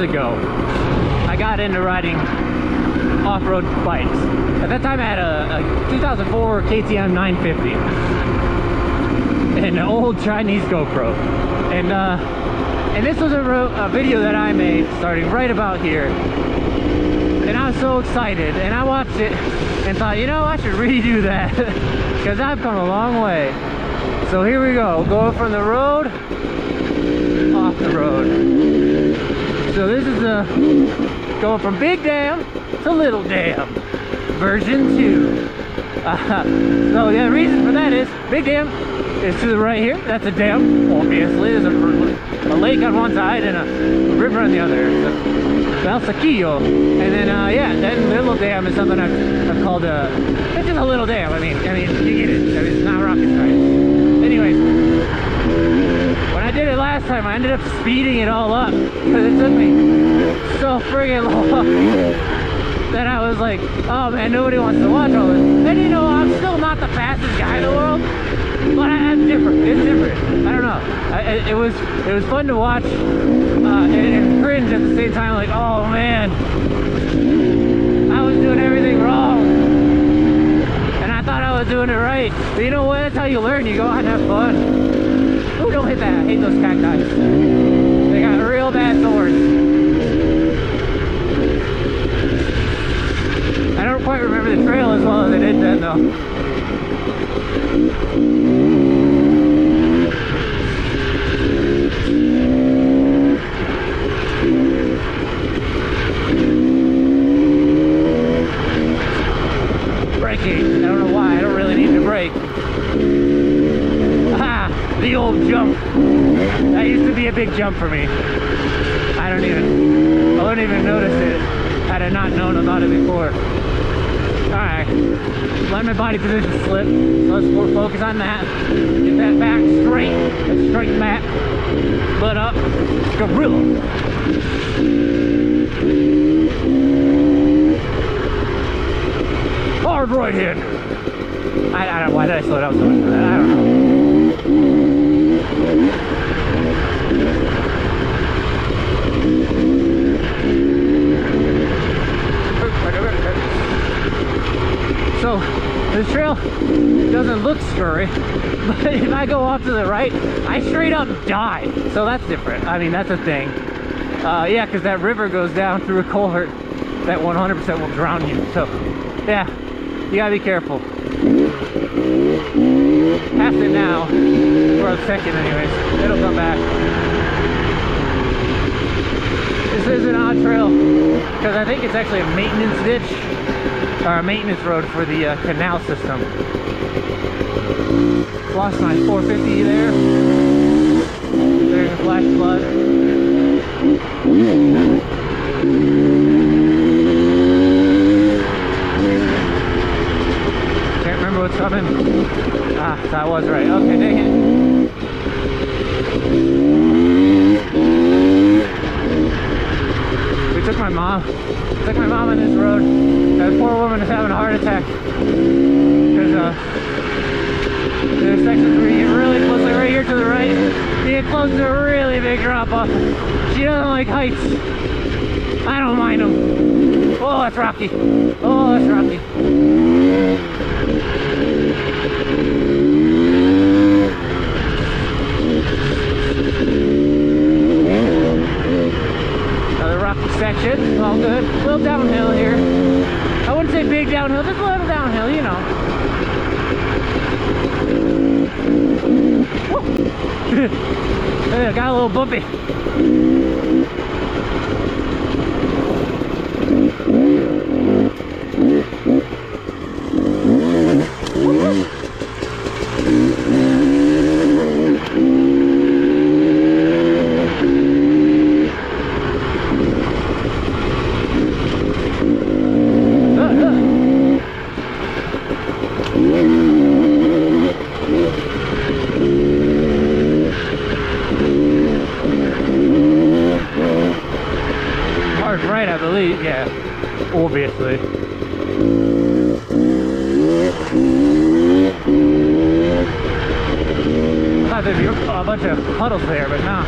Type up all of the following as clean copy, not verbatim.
ago, I got into riding off-road bikes. At that time I had a 2004 KTM 950 and an old Chinese GoPro, and this was a video that I made starting right about here, and I was so excited, and I watched it and thought, you know, I should redo that because I've come a long way. So here we go, going from the road off the road. So this is going from Big Dam to Little Dam version 2. So yeah, the reason for that is Big Dam is to the right here. That's a dam, obviously. There's a lake on one side and a river on the other. El Saquillo. And then yeah, then Little Dam is something I've called it's just a little dam. I mean, you get it. I mean, it's not rocket science. Anyways, when I did it last time, I ended up speeding it all up because it took me so friggin' long that I was like, oh man, nobody wants to watch all this. And you know, I'm still not the fastest guy in the world, but I'm different. It's different. I don't know. It was fun to watch and cringe at the same time. Like, oh man, I was doing everything wrong, and I thought I was doing it right. But you know what? That's how you learn. You go out and have fun. Ooh, don't hit that. I hate those cacti. They got real bad thorns. I don't quite remember the trail as well as I did then, though. Braking. I don't know why. I don't really need to brake. Ah, the old jump. That used to be a big jump for me. I wouldn't even notice it had I not known about it before. Alright, let my body position slip. Let's focus on that. Get that back straight. Let's straighten that butt up. Gorilla. Hard right hand. I don't know, why did I slow down so much for that? I don't know. So this trail doesn't look scurry, but if I go off to the right, I straight up die. So that's different. I mean, that's a thing. Yeah, because that river goes down through a culvert that 100% will drown you. So yeah, you gotta be careful. Past it now, for a second anyways. It'll come back. This is an odd trail because I think it's actually a maintenance ditch. Or a maintenance road for the canal system. Lost my 450 there. There's a flash flood. Can't remember what's coming. Ah, so I was right. Okay, dang it. We took my mom. Took my mom on this road. That poor woman is having a heart attack because there's sections where you get really close, like right here to the right. You get close to a really big drop off. She doesn't like heights. I don't mind them. Oh, that's rocky. Oh, that's rocky. Section, all good. A little downhill here. I wouldn't say big downhill, just a little downhill, you know. Got a little bumpy. Right, I believe, yeah, obviously. I thought there'd be a bunch of puddles there, but no.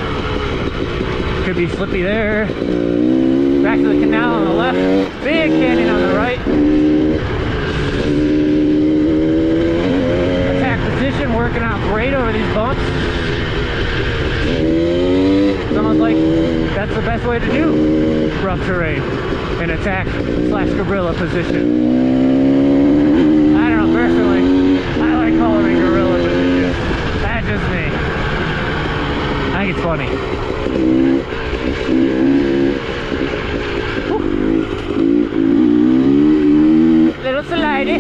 Could be slippy there. Back to the canal on the left. Big canyon on the right. Attack position working out great over these bumps. It's almost like that's the best way to do rough terrain. An attack / gorilla position. I don't know, personally, I like calling it gorilla position. That's just me. I think it's funny. Woo. Little slidey,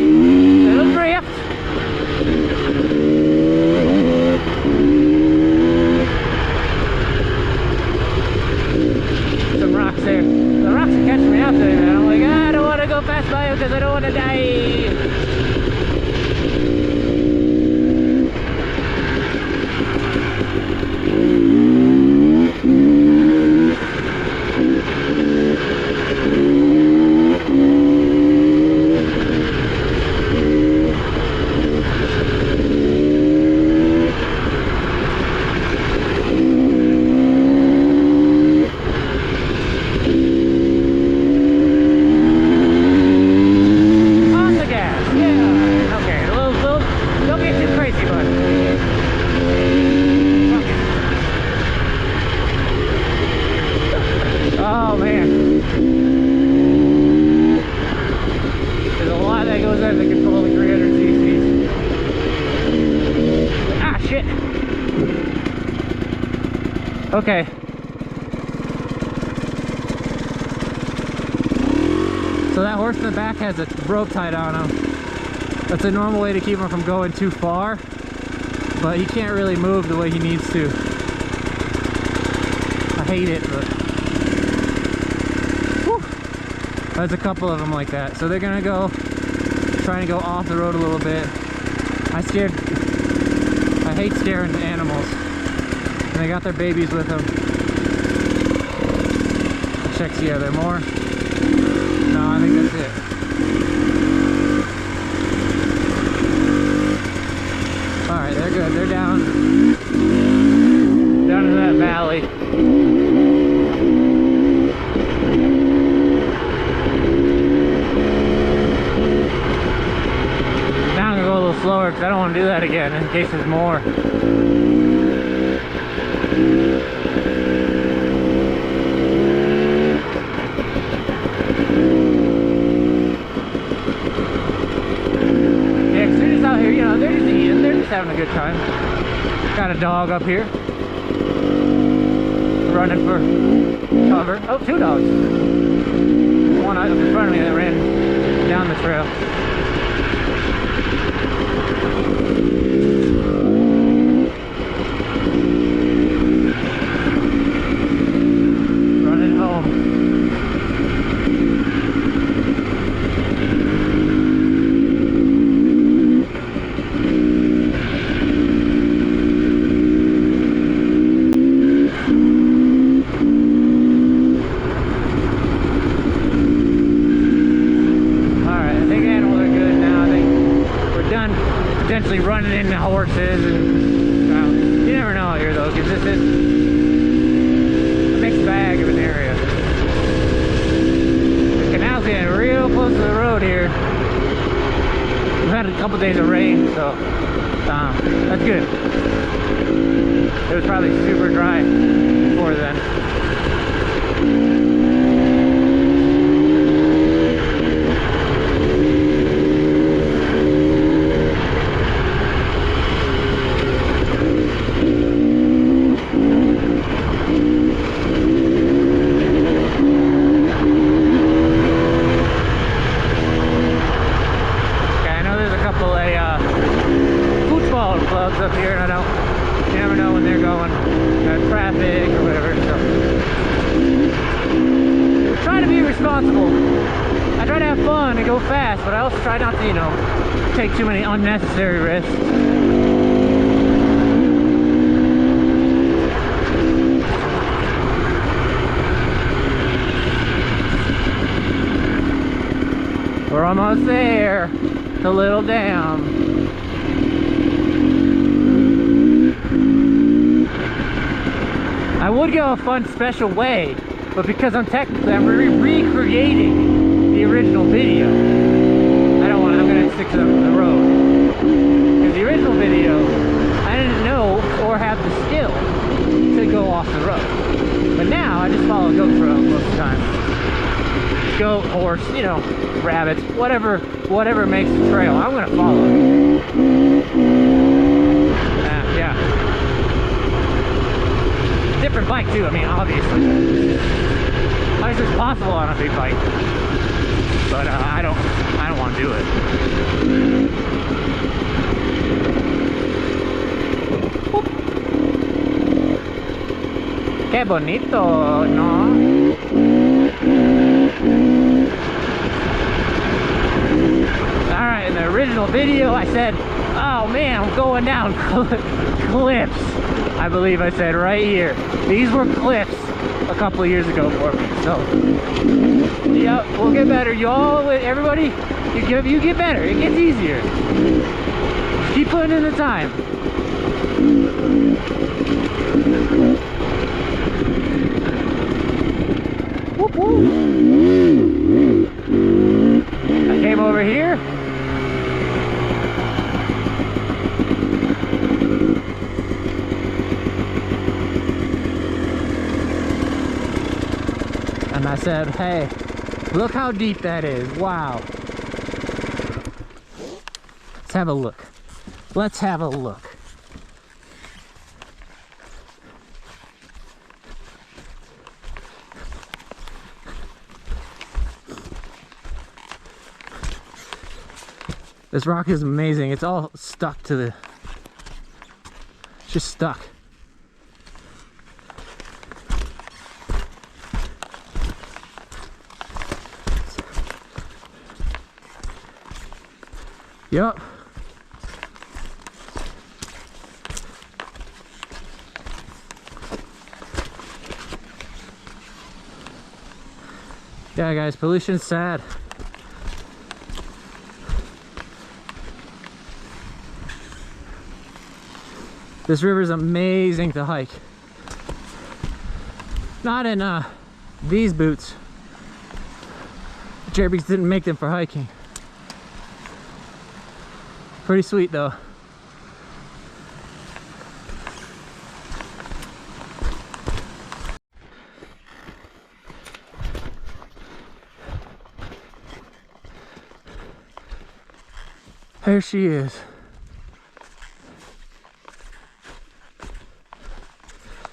little drift. Some rocks there. The rocks are catching me out there, man. I'm like, I don't want to go fast by them because I don't want to die. Okay. So that horse in the back has a rope tied on him. That's a normal way to keep him from going too far, but he can't really move the way he needs to. I hate it, but whew. There's a couple of them like that. So they're gonna go, trying to go off the road a little bit. I hate scaring the animals. And they got their babies with them. Check, see, are there more? No, I think that's it. Alright, they're good. They're down. Down in that valley. Now I'm gonna go a little slower because I don't want to do that again in case there's more. Having a good time. Got a dog up here running for cover. Oh, two dogs. One up in front of me that ran down the trail. Running home. Running into horses and you never know out here though, because this is a mixed bag of an area. The canal's getting real close to the road here. We've had a couple days of rain, so that's good. It was probably super dry before then. Up here, and you never know when they're going, traffic or whatever, so try to be responsible. I try to have fun and go fast, but I also try not to, you know, take too many unnecessary risks. We're almost there, the little dam. I I would go a fun special way, but because I'm recreating the original video, I'm gonna stick to the road. Because the original video, I didn't know or have the skill to go off the road. But now I just follow GoPro most of the time. Goat, horse, you know, rabbits, whatever makes the trail, I'm gonna follow. Yeah. Different bike too, I mean, obviously. As is possible on a big bike. But I don't want to do it. Qué bonito, no? Alright, in the original video I said, oh man, I'm going down cliffs. I believe I said right here. These were cliffs a couple of years ago for me. So, yeah, we'll get better. Everybody, you get better. It gets easier. Just keep putting in the time. Whoop, whoop. I came over here. And I said, hey, look how deep that is. Wow. Let's have a look. Let's have a look. This rock is amazing. It's all stuck to the... It's just stuck. Yep. Yeah, guys, pollution's sad. This river is amazing to hike. Not in these boots. Jerry's didn't make them for hiking. Pretty sweet though. There she is.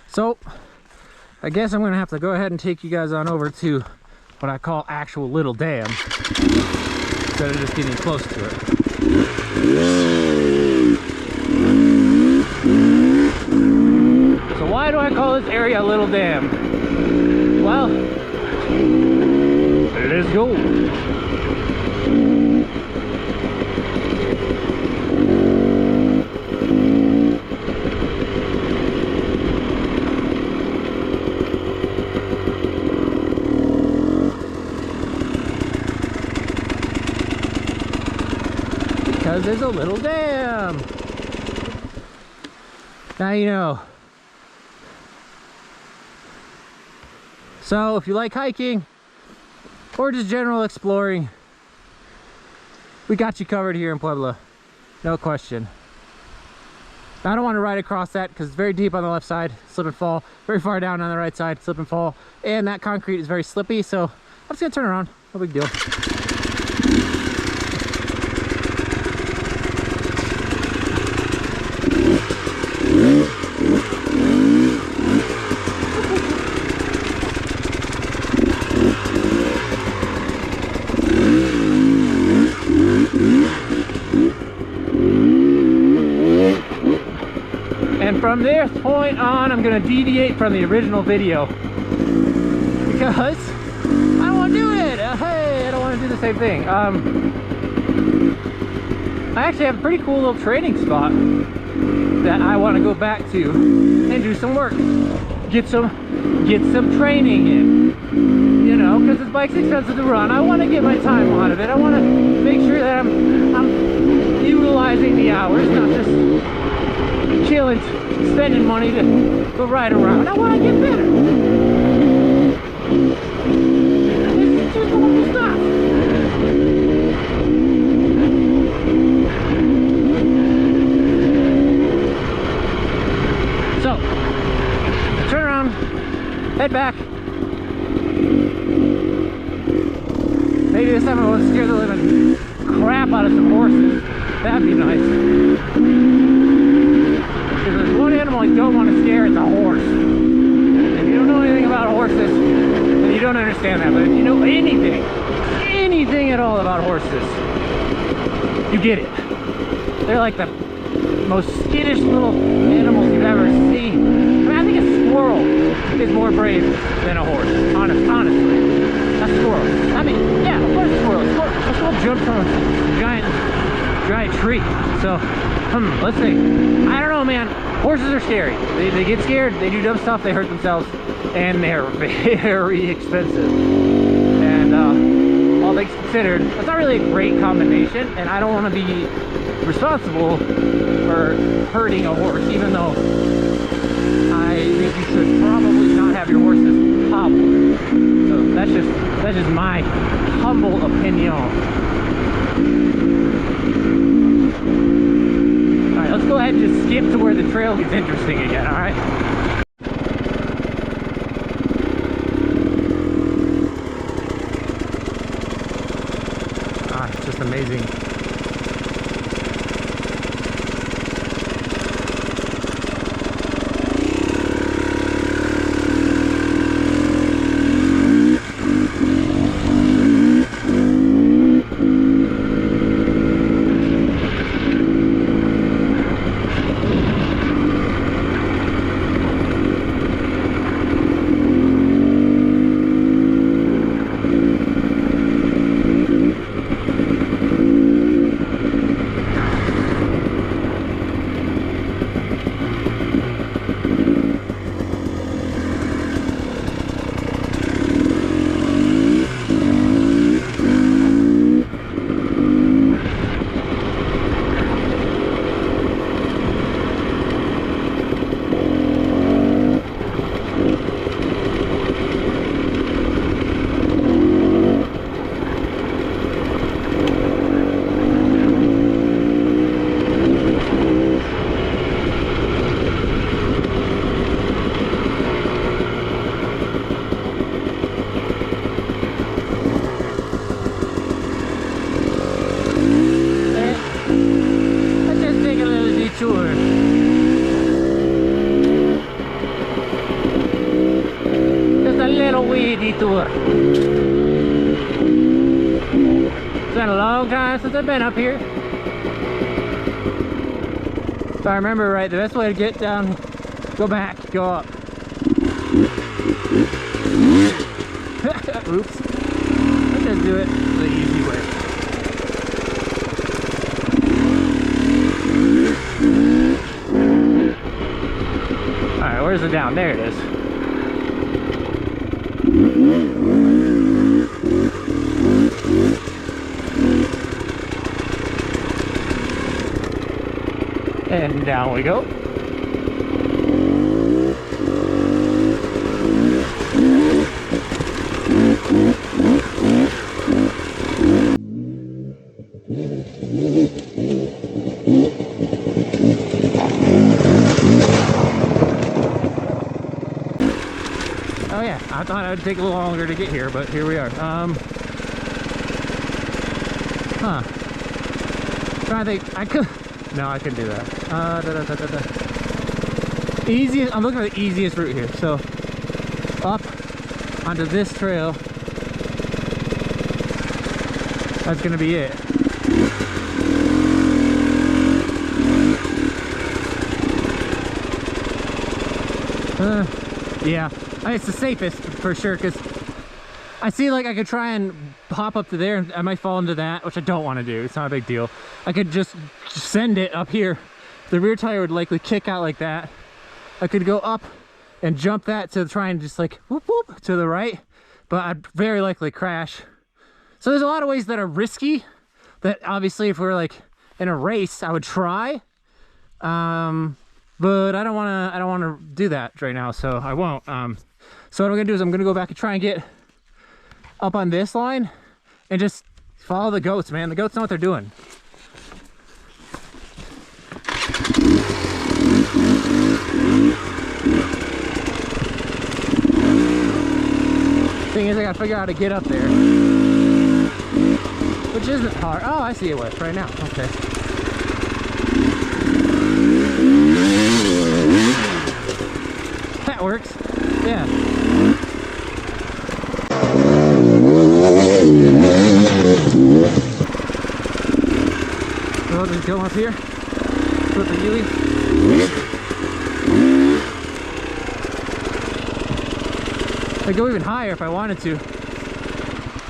So, I guess I'm gonna have to go ahead and take you guys on over to what I call actual little dam, instead of just getting close to it. So why do I call this area a little dam? Well, let's go. Because there's a little dam. Now you know. So if you like hiking or just general exploring, we got you covered here in Puebla. No question. I don't want to ride across that because it's very deep on the left side, slip and fall. Very far down on the right side, slip and fall. And that concrete is very slippy, so I'm just gonna turn around. No big deal. And from this point on, I'm going to deviate from the original video because I don't want to do it. Hey, I don't want to do the same thing. I actually have a pretty cool little training spot that I want to go back to and do some work, get some training in. You know, because this bike's expensive to run. I want to get my time out of it. I want to make sure that I'm utilizing the hours, not just chilling, spending money to go ride around. I want to get better. This is just normal stuff. So, turn around, head back. Maybe this time I won't scare the living crap out of some horses. That'd be nice. If there's one animal I don't want to scare, it's a horse. If you don't know anything about horses, then you don't understand that. But if you know anything at all about horses, you get it. They're like the most skittish little animals you've ever seen. I mean, I think a squirrel is more brave than a horse. Honestly. A squirrel. I mean, yeah, of course a squirrel. A squirrel jumped from a giant tree. So, let's see. I don't know, man. Horses are scary. They get scared, they do dumb stuff, they hurt themselves, and they're very expensive. And all things considered, that's not really a great combination, and I don't want to be responsible for hurting a horse, even though I think you should probably not have your horses hobbled. So that's just my humble opinion. Alright, let's go ahead and just skip to where the trail gets interesting again, alright? Ah, it's just amazing. Detour. It's been a long time since I've been up here. If I remember right, the best way to get down, go back, go up. Oops. Let's just do it the easy way. Alright, where's the down? There it is. And down we go. Oh yeah, I thought it would take a little longer to get here, but here we are. Trying to think, I could. No, I couldn't do that. Easiest. I'm looking for the easiest route here. So up onto this trail. That's gonna be it. Yeah, I mean, it's the safest for sure, because I see like I could try and hop up to there and I might fall into that, which I don't want to do. It's not a big deal. I could just send it up here. The rear tire would likely kick out like that. I could go up and jump that to try and just like whoop whoop to the right, but I'd very likely crash. So there's a lot of ways that are risky that obviously if we're like in a race I would try, but I don't want to do that right now, so I won't. So what I'm gonna do is I'm gonna go back and try and get up on this line and just follow the goats, man. The goats know what they're doing. Thing is, I gotta figure out how to get up there, which isn't hard. Oh, I see it was right now. Okay. That works. Yeah. So I'll just go up here, flip the U-ey. I'd go even higher if I wanted to.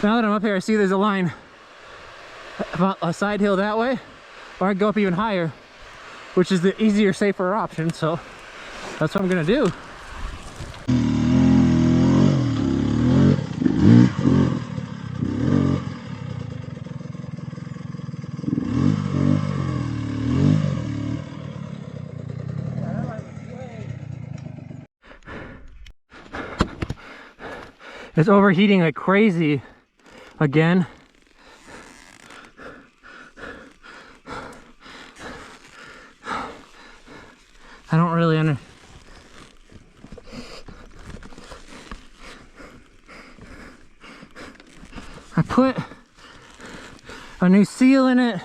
Now that I'm up here, I see there's a line about a side hill that way, or I'd go up even higher, which is the easier, safer option. So that's what I'm gonna do. It's overheating like crazy again. I don't really I put a new seal in it.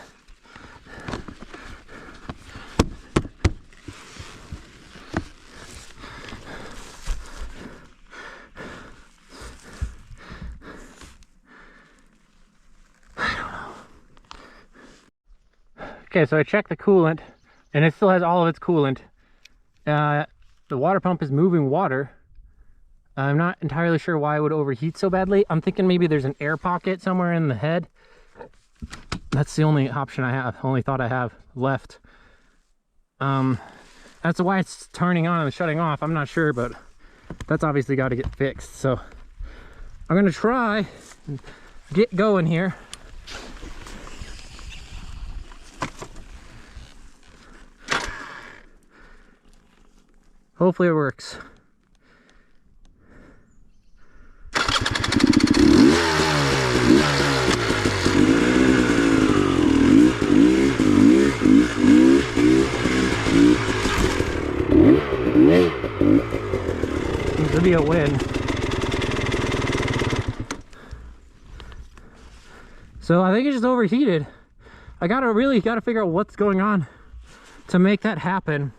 Okay, so I checked the coolant, and it still has all of its coolant. The water pump is moving water. I'm not entirely sure why it would overheat so badly. I'm thinking maybe there's an air pocket somewhere in the head. That's the only option I have, only thought I have left. That's why it's turning on and shutting off. I'm not sure, but that's obviously got to get fixed. So I'm gonna try and get going here. Hopefully it works. Seems to be a win. So I think it's just overheated. I really gotta figure out what's going on to make that happen.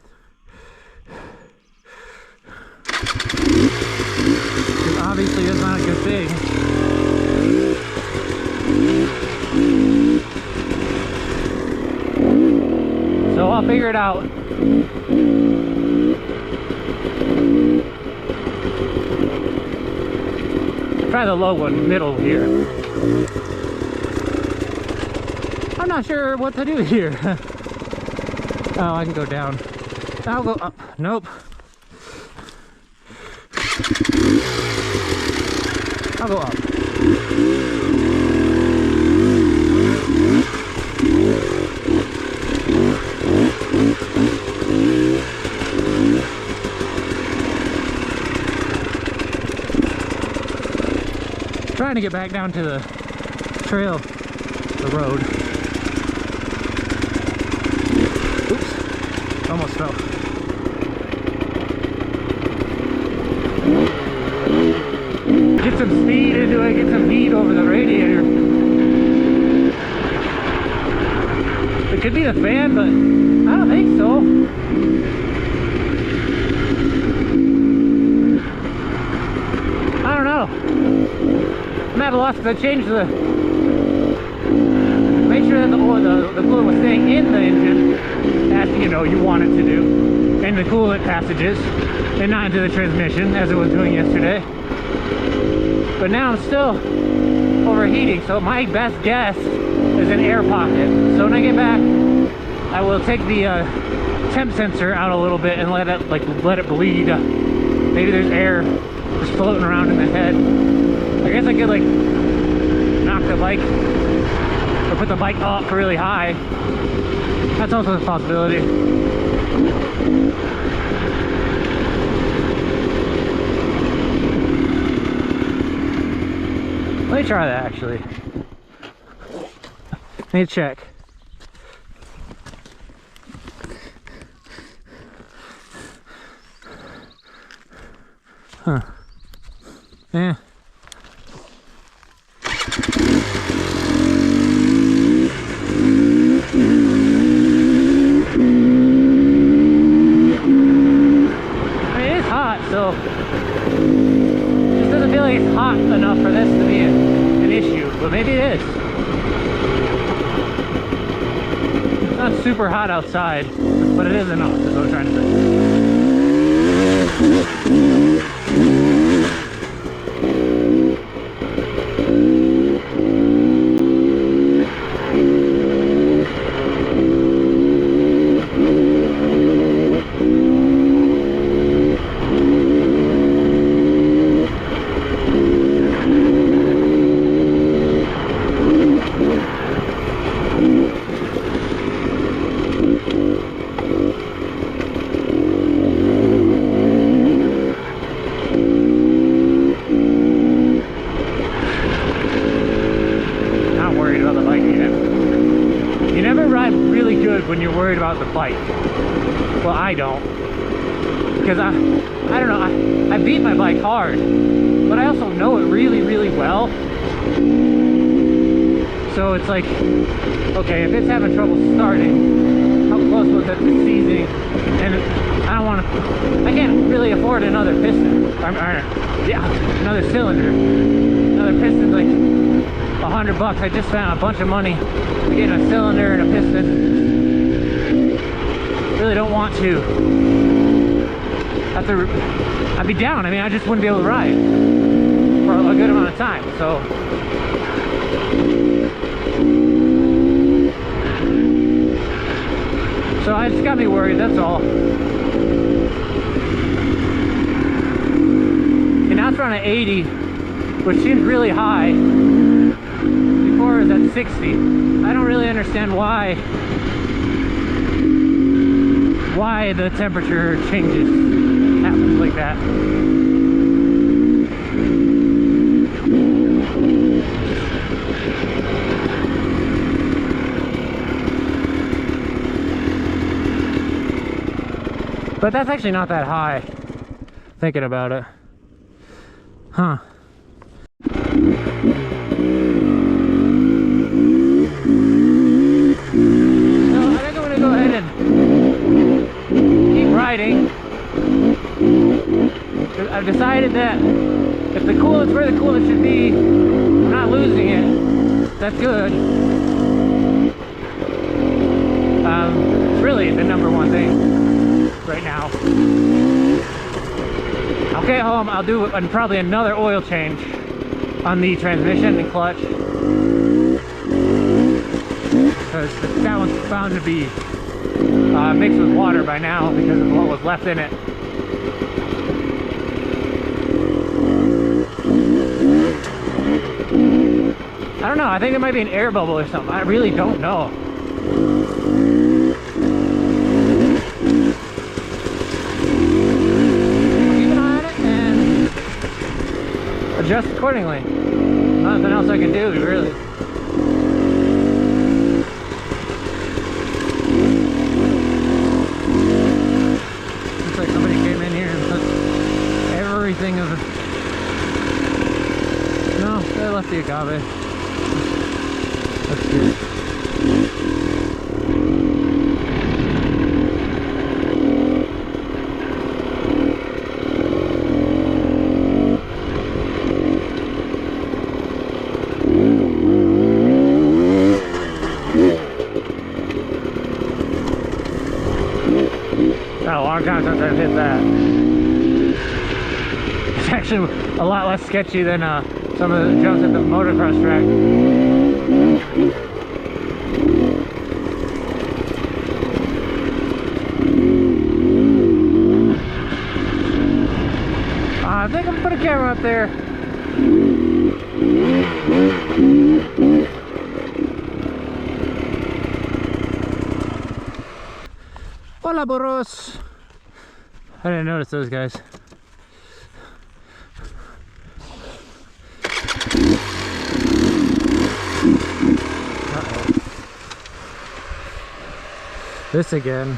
Obviously that's not a good thing. So I'll figure it out. Try the low one, middle here. I'm not sure what to do here. Oh, I can go down. I'll go up. Nope. I'll go up. Trying to get back down to the trail, the road. Oops, almost fell. Get some speed into it, get some heat over the radiator. It could be the fan, but I don't think so. I don't know. I'm at a loss because I changed the... Make sure that the coolant was staying in the engine, as you know you want it to do, in the coolant passages, and not into the transmission as it was doing yesterday. But now I'm still overheating, so my best guess is an air pocket. So when I get back, I will take the temp sensor out a little bit and let it bleed. Maybe there's air just floating around in the head. I guess I could like knock the bike or put the bike up really high. That's also a possibility. Let me try that actually. Let me check. Huh. Yeah. So it just doesn't feel like it's hot enough for this to be an issue, but maybe it is. It's not super hot outside, but it is enough, is what I'm trying to say. When you're worried about the bike. Well, I don't, because I don't know, I beat my bike hard, but I also know it really well. So it's like, okay, if it's having trouble starting, how close was it to seizing? And I can't really afford another piston, another cylinder. Another piston's like $100. I just spent a bunch of money getting a cylinder and a piston. Really don't want to. I'd be down. I mean, I just wouldn't be able to ride for a good amount of time. So I just got me worried. That's all. And now it's around at 80, which seems really high. Before it was at 60. I don't really understand why the temperature changes, happens like that. But that's actually not that high, thinking about it. Huh. I've decided that if the coolant's where the coolant should be, I'm not losing it. That's good. It's really the #1 thing right now. I'll get home, I'll do probably another oil change on the transmission and clutch, because that one's bound to be mixed with water by now because of what was left in it. I don't know, I think there might be an air bubble or something. I really don't know. Keep an eye on it and adjust accordingly. Nothing else I can do, really. Looks like somebody came in here and put everything of it. No, they left the agave. That's good. Been a long time since I've hit that. It's actually a lot less sketchy than some of the jumps at the motocross track. I think I'm gonna put a camera up there. Hola, burros. I didn't notice those guys. This again.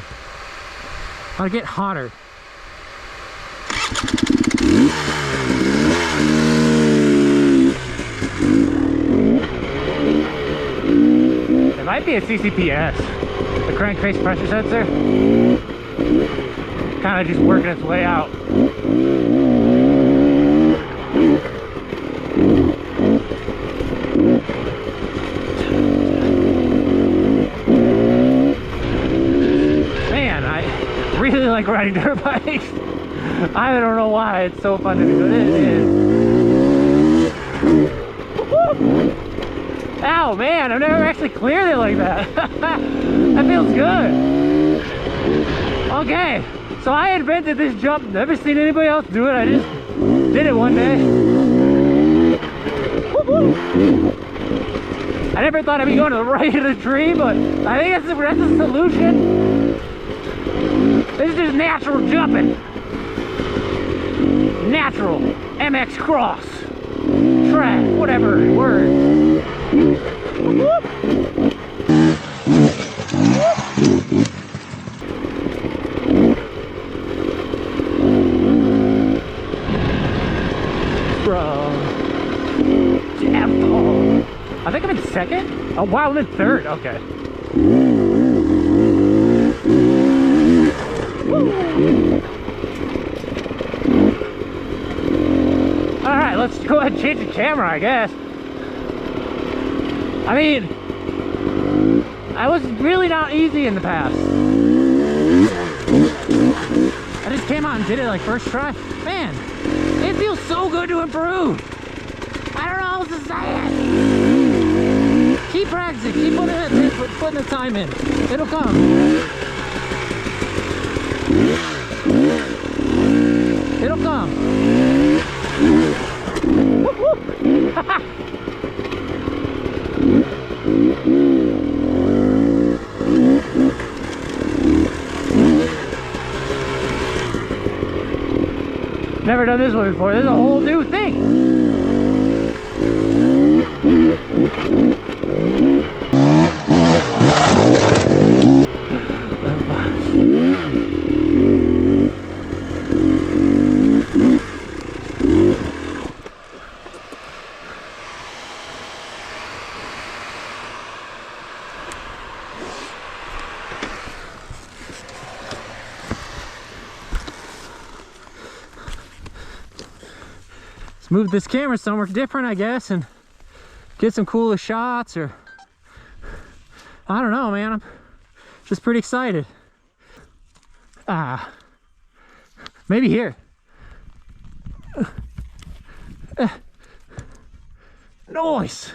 I'll get hotter. It might be a CCPS, the crankcase pressure sensor. Kind of just working its way out. Man, I really like riding dirt bikes. I don't know why it's so fun to do. It is. Ow, man, I've never actually cleared it like that. That feels good. Okay, so I invented this jump. Never seen anybody else do it. I just did it one day. I never thought I'd be going to the right of the tree, but I think that's the solution. This is just natural jumping. Natural MX cross. Track, whatever word. I think I'm in second. Oh wow, I'm in third. Okay. All right, let's go ahead and change the camera, I guess. I mean, I was really not easy in the past. I just came out and did it like first try. Man, it feels so good to improve. I don't know how else to say it. Keep practicing, keep putting the time in. It'll come. It'll come. Whoop, whoop. Never done this one before. This is a whole new thing. Let's move this camera somewhere different, I guess, and get some cooler shots, or I don't know, man. I'm just pretty excited. Maybe here. Nice.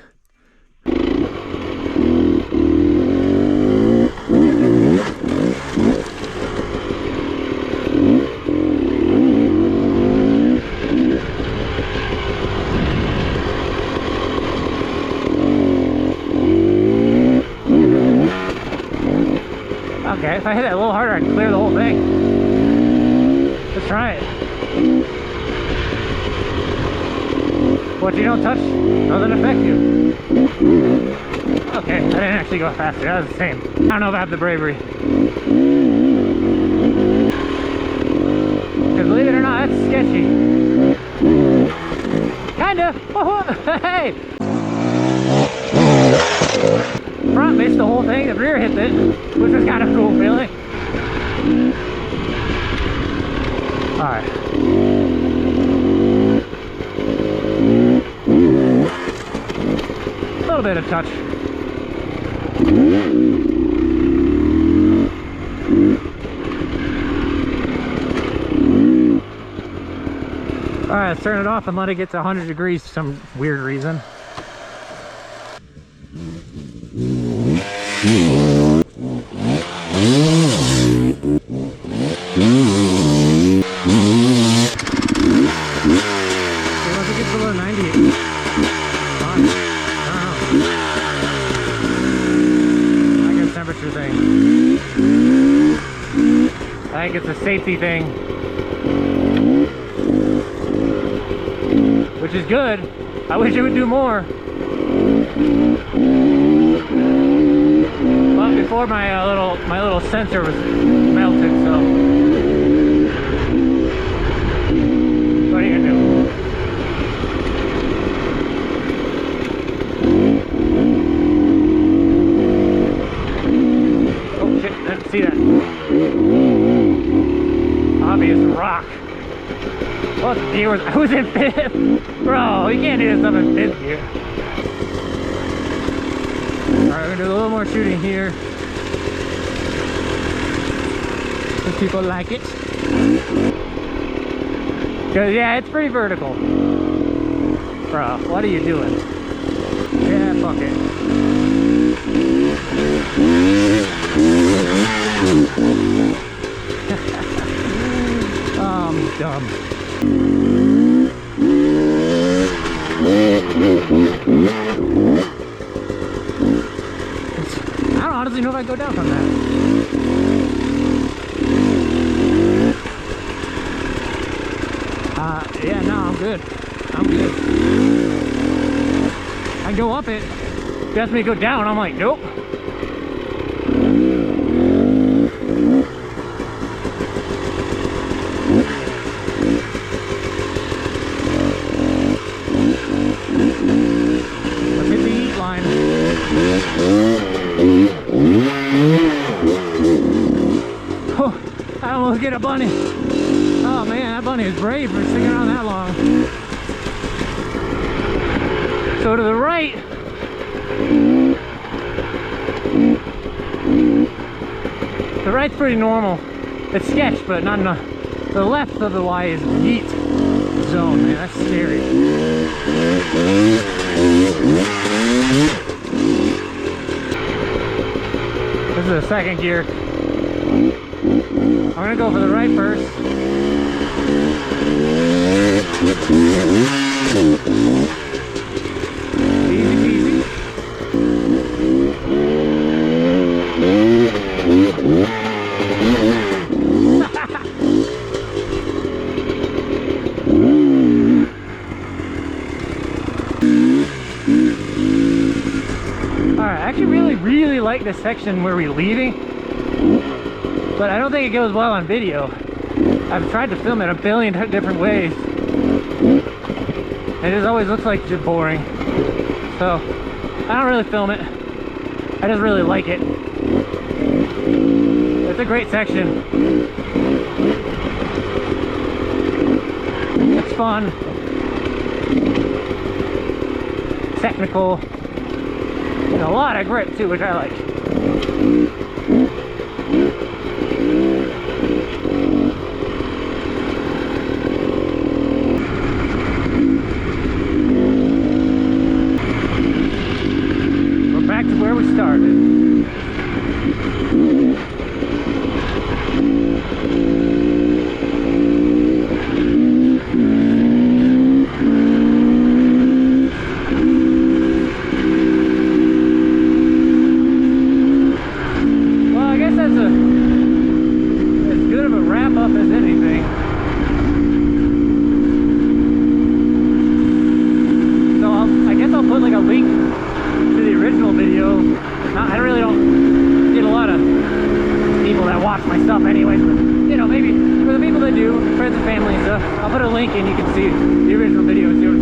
Okay, if I hit it a little harder, I can clear the whole thing. Let's try it. What you don't touch doesn't affect you. Okay, I didn't actually go faster. That was the same. I don't know if I have the bravery. Because believe it or not, that's sketchy. Kinda. Hey! Front missed the whole thing, the rear hit it, which was kind of cool feeling. Alright. A little bit of touch. Alright, let's turn it off and let it get to 100 degrees for some weird reason. Below 90. I guess temperature thing. I think it's a safety thing, which is good. I wish it would do more. But before my little sensor was melted, so what are you gonna do? Oh shit! I didn't see that. Obvious rock. Well, gear was, I was in fifth. Bro, you can't do this up in fifth gear. Alright, we're gonna do a little more shooting here. If people like it. Cause yeah, it's pretty vertical. Bro, what are you doing? Yeah, fuck it. Oh, I'm dumb. I don't honestly know if I go down from that. Yeah, no, I'm good. I'm good. I go up it. If you ask me to go down, I'm like, nope. Let's hit the heat line. Oh, I almost get a bunny. Oh man, that bunny is brave for sticking around that long. So to the right, the right's pretty normal. It's sketch, but not enough. The left of the Y is heat zone, man. That's scary. This is the second gear. I'm gonna go for the right first. Easy peasy. Alright, I actually really like this section where we're leaving, but I don't think it goes well on video. I've tried to film it a billion different ways. It just always looks like just boring. So, I don't really film it. I just really like it. It's a great section. It's fun. Technical. And a lot of grip too, which I like. We're back to where we started. Friends and family and stuff. I'll put a link and you can see the original video and see what I'm